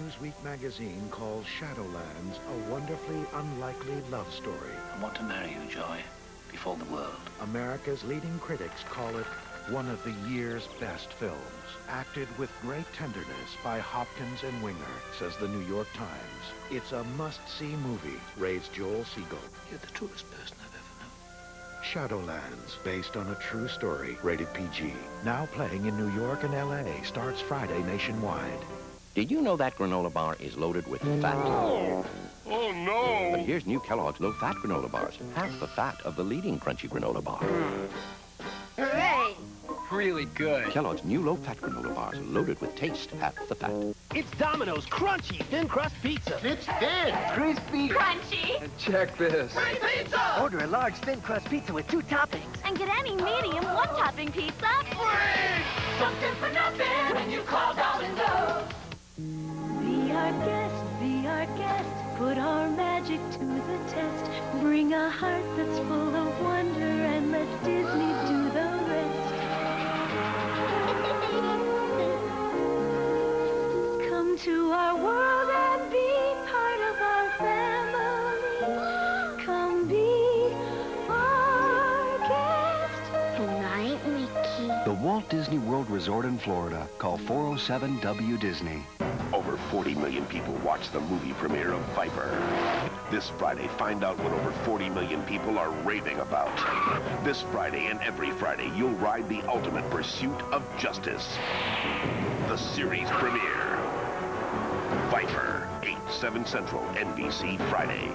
Newsweek magazine calls Shadowlands a wonderfully unlikely love story. I want to marry you, Joy, before the world. America's leading critics call it one of the year's best films. Acted with great tenderness by Hopkins and Winger, says the New York Times. It's a must-see movie, raised Joel Siegel. You're the truest person I've ever known. Shadowlands, based on a true story, rated PG. Now playing in New York and LA, starts Friday nationwide. Did you know that granola bar is loaded with fat? Oh, no! But here's new Kellogg's low-fat granola bars, half the fat of the leading crunchy granola bar. Hooray! Really good. Kellogg's new low-fat granola bars, loaded with taste, half the fat. It's Dominoes crunchy thin crust pizza. It's thin, crispy, Crunchy! And check this. free pizza! Order a large thin crust pizza with 2 toppings. And get any medium one-topping pizza. Free! Something for nothing when you call Dominoes. Be our guest, be our guest. Put our magic to the test. Bring a heart that's full of wonder and let Disney do the rest. Come to our world and be part of our family. Come be our guest. Good night, Mickey. The Walt Disney World Resort in Florida. Call 407-WDisney. Over 40 million people watched the movie premiere of Viper. This Friday, find out what over 40 million people are raving about. This Friday and every Friday, you'll ride the ultimate pursuit of justice. The series premiere. Viper, 8/7 Central, NBC, Friday.